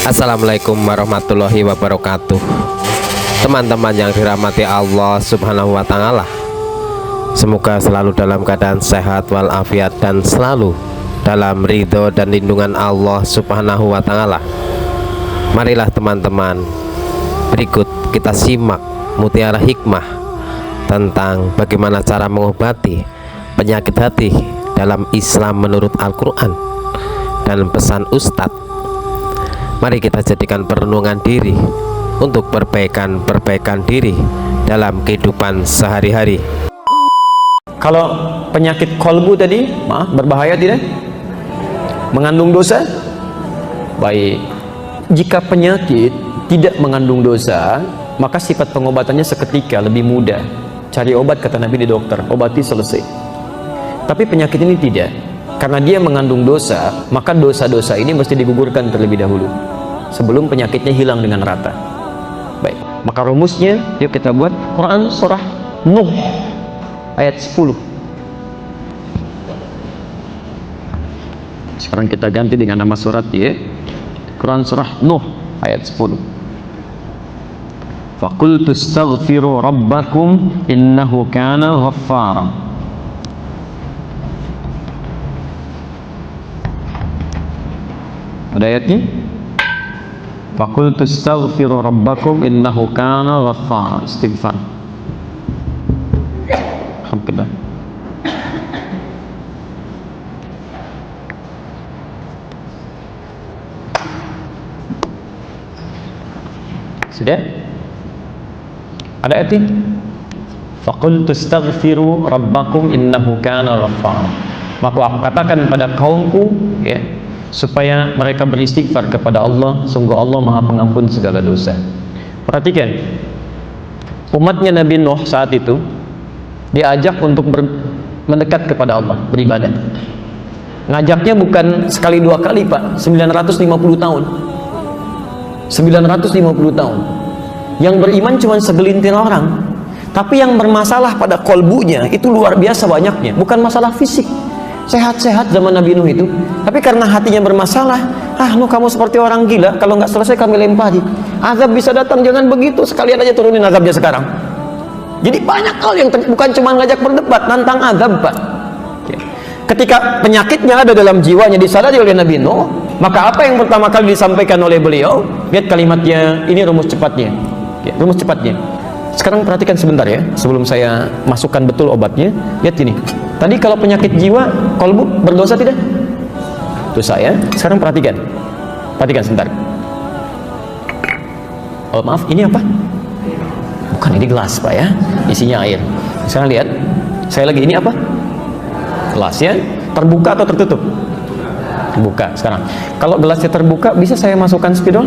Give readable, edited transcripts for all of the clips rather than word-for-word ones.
Assalamualaikum warahmatullahi wabarakatuh. Teman-teman yang dirahmati Allah Subhanahu wa Ta'ala, semoga selalu dalam keadaan sehat walafiat dan selalu dalam ridho dan lindungan Allah Subhanahu wa Ta'ala. Marilah teman-teman, berikut kita simak mutiara hikmah tentang bagaimana cara mengobati penyakit hati dalam Islam menurut Al-Quran dan pesan Ustadz. Mari kita jadikan perenungan diri untuk perbaikan diri dalam kehidupan sehari-hari. Kalau penyakit kolbu tadi, berbahaya tidak? Mengandung dosa? Baik. Jika penyakit tidak mengandung dosa, maka sifat pengobatannya seketika, lebih mudah. Cari obat, kata Nabi di dokter, obati selesai. Tapi penyakit ini tidak. Karena dia mengandung dosa, maka dosa-dosa ini mesti digugurkan terlebih dahulu sebelum penyakitnya hilang dengan rata. Baik, maka rumusnya yuk kita buat. Quran surah Nuh ayat 10. Sekarang kita ganti dengan nama surat ya. Quran surah Nuh ayat 10. Faqultu astaghfiru rabbakum innahu kana ghaffara. Ada ayatnya? Faqultu astaghfiru rabbakum innahu kana ghaffara. Istighfar. Alhamdulillah. Sudah? Ada ayatnya? Faqultu astaghfiru rabbakum innahu kana ghaffara. Maka aku katakan pada kaumku ya, supaya mereka beristighfar kepada Allah, sungguh Allah Maha Pengampun segala dosa. Perhatikan, umatnya Nabi Nuh saat itu diajak untuk mendekat kepada Allah, beribadah. Ngajaknya bukan sekali dua kali, Pak, 950 tahun. 950 tahun. Yang beriman cuma segelintir orang, tapi yang bermasalah pada kolbunya itu luar biasa banyaknya. Bukan masalah fisik, sehat-sehat zaman Nabi Nuh itu, tapi karena hatinya bermasalah. Nuh, kamu seperti orang gila, kalau nggak selesai kami lempari, azab bisa datang, jangan begitu, sekalian aja turunin azabnya sekarang. Jadi banyak hal yang bukan cuma ngajak berdebat, nantang azab, Pak. Ketika penyakitnya ada dalam jiwanya disadari oleh Nabi Nuh, maka apa yang pertama kali disampaikan oleh beliau? Lihat kalimatnya, ini rumus cepatnya ya, rumus cepatnya. Sekarang perhatikan sebentar ya, sebelum saya masukkan betul obatnya. Lihat ini. Tadi kalau penyakit jiwa, kolbu berdosa tidak? Dosa ya. Sekarang perhatikan. Perhatikan sebentar. Oh maaf, ini apa? Bukan, ini gelas Pak ya. Isinya air. Sekarang lihat. Saya lagi, ini apa? Gelas ya. Terbuka atau tertutup? Terbuka. Sekarang, kalau gelasnya terbuka, bisa saya masukkan spidol?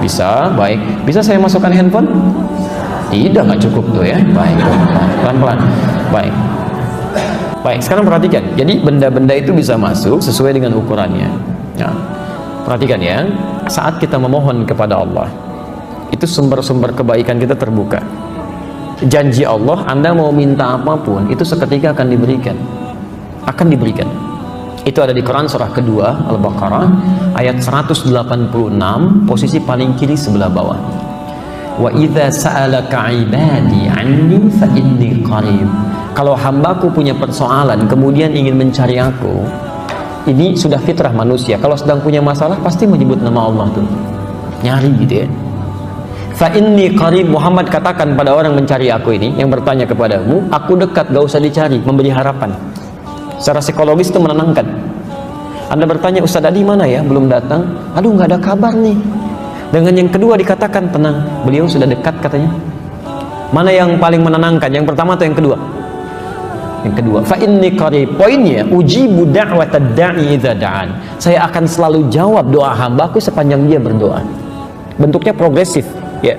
Bisa, baik. Bisa saya masukkan handphone? Tidak, nggak cukup tuh ya. Baik, pelan-pelan. Baik. Baik, sekarang perhatikan. Jadi benda-benda itu bisa masuk sesuai dengan ukurannya. Ya. Perhatikan ya. Saat kita memohon kepada Allah, itu sumber-sumber kebaikan kita terbuka. Janji Allah, Anda mau minta apapun, itu seketika akan diberikan. Akan diberikan. Itu ada di Quran surah kedua Al-Baqarah ayat 186, posisi paling kiri sebelah bawah. Wa idza sa'alaka 'ibadi 'anni fa inni qarib. Kalau hambaku punya persoalan kemudian ingin mencari aku, ini sudah fitrah manusia. Kalau sedang punya masalah pasti menyebut nama Allah tuh, nyari gitu ya. Fa inni qarib, Muhammad katakan pada orang mencari aku ini, yang bertanya kepadamu, aku dekat, gak usah dicari, memberi harapan. Secara psikologis itu menenangkan. Anda bertanya, Ustaz Adi mana ya, belum datang, aduh nggak ada kabar nih. Dengan yang kedua dikatakan tenang, beliau sudah dekat katanya. Mana yang paling menenangkan, yang pertama atau yang kedua? Yang kedua. Fa inni qarib, poinnya ujibu da'watad da'i idza da'an. Saya akan selalu jawab doa hambaku sepanjang dia berdoa. Bentuknya progresif ya.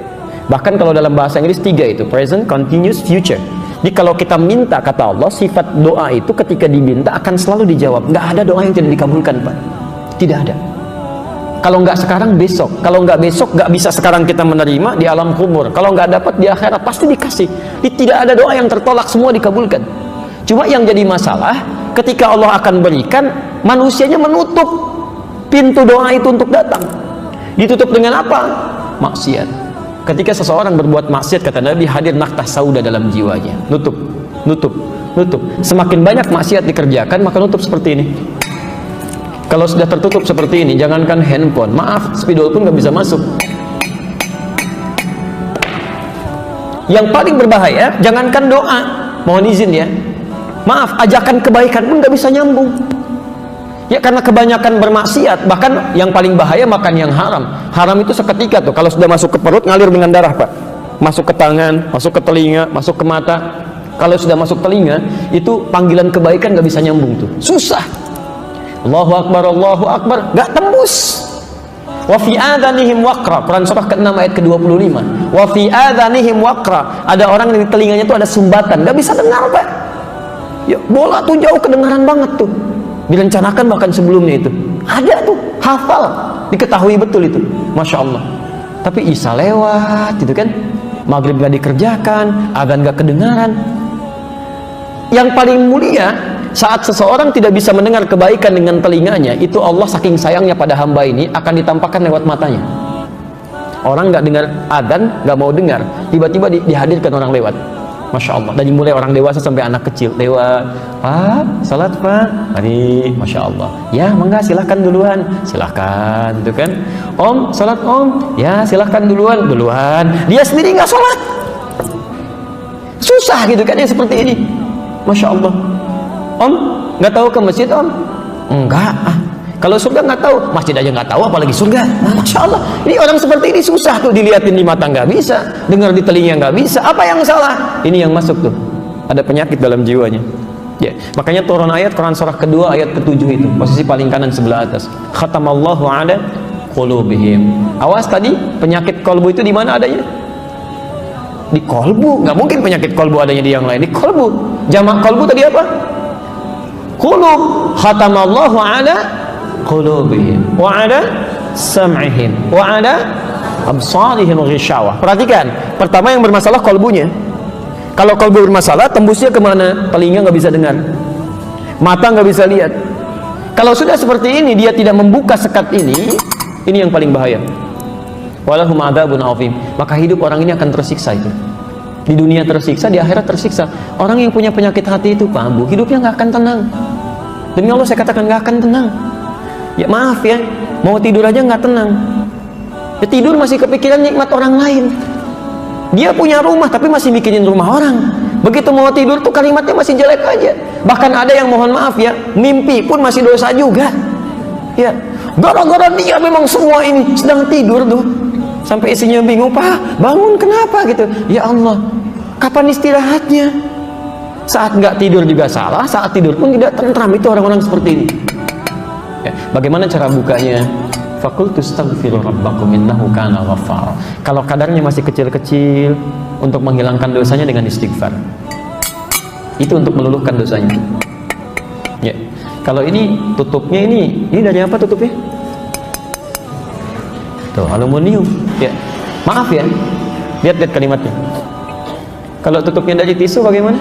Bahkan kalau dalam bahasa Inggris 3 itu, present, continuous, future. Jadi kalau kita minta, kata Allah, sifat doa itu ketika diminta akan selalu dijawab. Nggak ada doa yang tidak dikabulkan, Pak. Tidak ada. Kalau nggak sekarang, besok. Kalau nggak besok, nggak bisa sekarang kita menerima di alam kubur. Kalau nggak dapat di akhirat, pasti dikasih. Jadi tidak ada doa yang tertolak, semua dikabulkan. Cuma yang jadi masalah, ketika Allah akan berikan, manusianya menutup pintu doa itu untuk datang. Ditutup dengan apa? Maksiat. Ketika seseorang berbuat maksiat, kata Nabi, hadir naktah sauda dalam jiwanya. Nutup, nutup, nutup. Semakin banyak maksiat dikerjakan, maka nutup seperti ini. Kalau sudah tertutup seperti ini, jangankan handphone, maaf, spidol pun nggak bisa masuk. Yang paling berbahaya, jangankan doa, mohon izin ya, maaf, ajakan kebaikan pun nggak bisa nyambung. Ya karena kebanyakan bermaksiat, bahkan yang paling bahaya makan yang haram. Haram itu seketika tuh, kalau sudah masuk ke perut ngalir dengan darah, Pak. Masuk ke tangan, masuk ke telinga, masuk ke mata. Kalau sudah masuk telinga, itu panggilan kebaikan nggak bisa nyambung tuh. Susah. Allahu Akbar, nggak tembus. Wa fi adhanihim waqra, Quran surah ke-6 ayat ke-25. Wa fi adhanihim waqra, ada orang di telinganya tuh ada sumbatan, nggak bisa dengar, Pak. Ya, bola tuh jauh kedengaran banget tuh. Direncanakan bahkan sebelumnya itu. Ada tuh, hafal, diketahui betul itu. Masya Allah. Tapi Isya lewat, gitu kan. Maghrib gak dikerjakan, adzan gak kedengaran. Yang paling mulia, saat seseorang tidak bisa mendengar kebaikan dengan telinganya, itu Allah saking sayangnya pada hamba ini akan ditampakkan lewat matanya. Orang gak dengar adzan, gak mau dengar, tiba-tiba dihadirkan orang lewat. Masya Allah, dari mulai orang dewasa sampai anak kecil lewat. Pak, salat Pak, mari, Masya Allah. Ya, mangga silahkan duluan, silahkan, gitu kan. Om, salat Om, ya silahkan duluan. Dia sendiri nggak salat. Susah gitu kan, yang seperti ini. Masya Allah. Om, nggak tahu ke masjid Om? Enggak. Kalau surga nggak tahu, masjid aja nggak tahu, apalagi surga. Masya Allah, ini orang seperti ini susah tuh, dilihatin di mata nggak bisa, dengar di telinga nggak bisa. Apa yang salah? Ini yang masuk tuh, ada penyakit dalam jiwanya. Ya, makanya turun ayat Quran surah kedua ayat ke-7 itu, posisi paling kanan sebelah atas. Khatamallahu ala qulubihim. Awas tadi, penyakit kolbu itu di mana adanya? Di kolbu. Nggak mungkin penyakit kolbu adanya di yang lain. Di kolbu. Jamak kolbu tadi apa? Qulub. Khatamallahu ala qulubihim wa ala sam'ihim wa ala absarihim ghishawah. Perhatikan, pertama yang bermasalah kolbunya. Kalau kolbu bermasalah, tembusnya kemana? Telinga nggak bisa dengar, mata nggak bisa lihat. Kalau sudah seperti ini, dia tidak membuka sekat ini yang paling bahaya. Walahum adzabun azim. Maka hidup orang ini akan tersiksa itu. Di dunia tersiksa, di akhirat tersiksa. Orang yang punya penyakit hati itu, Pak Ambu, hidupnya nggak akan tenang. Demi Allah saya katakan nggak akan tenang. Ya maaf ya, mau tidur aja nggak tenang. Ya tidur masih kepikiran nikmat orang lain. Dia punya rumah tapi masih mikirin rumah orang. Begitu mau tidur tuh kalimatnya masih jelek aja. Bahkan ada yang mohon maaf ya, mimpi pun masih dosa juga. Ya, gara-gara dia memang semua ini sedang tidur tuh. Sampai istrinya bingung, Pak bangun kenapa gitu. Ya Allah, kapan istirahatnya? Saat nggak tidur juga salah, saat tidur pun tidak tentram. Itu orang-orang seperti ini. Ya, bagaimana cara bukanya? Fakultu astaghfiru rabbakum innahu kana ghaffar. Kalau kadarnya masih kecil-kecil, untuk menghilangkan dosanya dengan istighfar. Itu untuk meluluhkan dosanya. Ya. Kalau ini tutupnya ini dari apa tutupnya? Tuh, aluminium. Ya. Maaf ya. Lihat kalimatnya. Kalau tutupnya dari tisu bagaimana?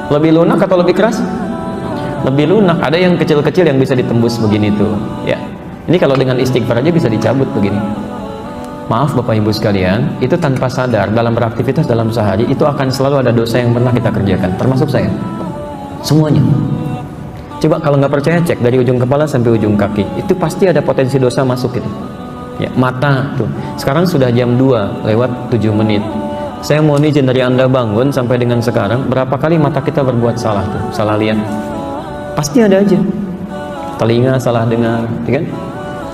Lebih lunak atau lebih keras? Lebih lunak. Ada yang kecil-kecil yang bisa ditembus begini tuh. Ya. Ini kalau dengan istighfar aja bisa dicabut begini. Maaf Bapak Ibu sekalian, itu tanpa sadar dalam beraktivitas dalam sehari itu akan selalu ada dosa yang pernah kita kerjakan, termasuk saya. Semuanya. Coba kalau nggak percaya cek dari ujung kepala sampai ujung kaki, itu pasti ada potensi dosa masuk itu. Ya, mata tuh. Sekarang sudah jam 2 lewat 7 menit. Saya mohon izin dari Anda bangun sampai dengan sekarang, berapa kali mata kita berbuat salah tuh, salah lihat. Pasti ada aja. Telinga salah dengar, ya kan?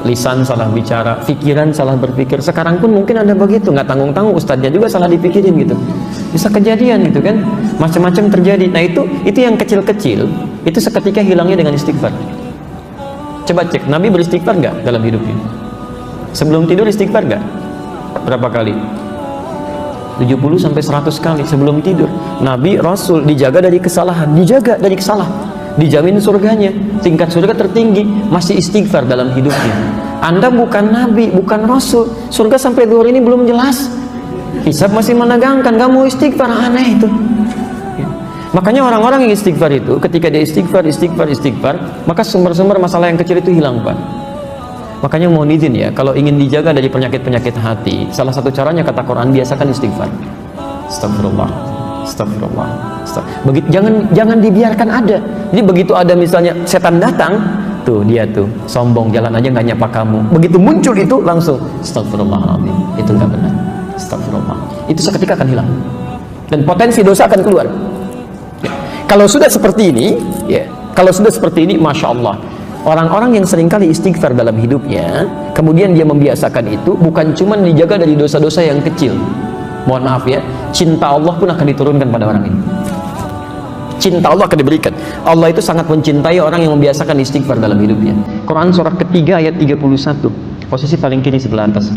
Lisan salah bicara, pikiran salah berpikir. Sekarang pun mungkin ada begitu, nggak tanggung-tanggung ustadznya juga salah dipikirin gitu. Bisa kejadian gitu kan, macam-macam terjadi. Nah itu yang kecil-kecil, itu seketika hilangnya dengan istighfar. Coba cek, Nabi beristighfar nggak dalam hidupnya? Sebelum tidur istighfar nggak? Berapa kali? 70 sampai 100 kali sebelum tidur. Nabi Rasul dijaga dari kesalahan, dijamin surganya, tingkat surga tertinggi, masih istighfar dalam hidupnya. Anda bukan Nabi, bukan Rasul, surga sampai zuhur ini belum jelas, hisab masih menegangkan, gak mau istighfar, aneh itu. Ya. Makanya orang-orang yang istighfar itu, ketika dia istighfar, maka sumber-sumber masalah yang kecil itu hilang, Pak. Makanya mohon izin ya, kalau ingin dijaga dari penyakit-penyakit hati, salah satu caranya kata Quran, biasakan istighfar. Astagfirullah, astagfirullah, jangan dibiarkan ada. Jadi begitu ada misalnya setan datang, tuh dia tuh sombong, jalan aja nggak nyapa kamu. Begitu muncul itu langsung astagfirullahaladzim, itu nggak benar. Astagfirullah, itu seketika akan hilang dan potensi dosa akan keluar. Ya. Kalau sudah seperti ini, ya, kalau sudah seperti ini, masya Allah, orang-orang yang seringkali istighfar dalam hidupnya, kemudian dia membiasakan itu, bukan cuma dijaga dari dosa-dosa yang kecil. Mohon maaf ya, cinta Allah pun akan diturunkan pada orang ini. Cinta Allah akan diberikan. Allah itu sangat mencintai orang yang membiasakan istighfar dalam hidupnya. Quran surah ketiga ayat 31, posisi paling kiri sebelah atas.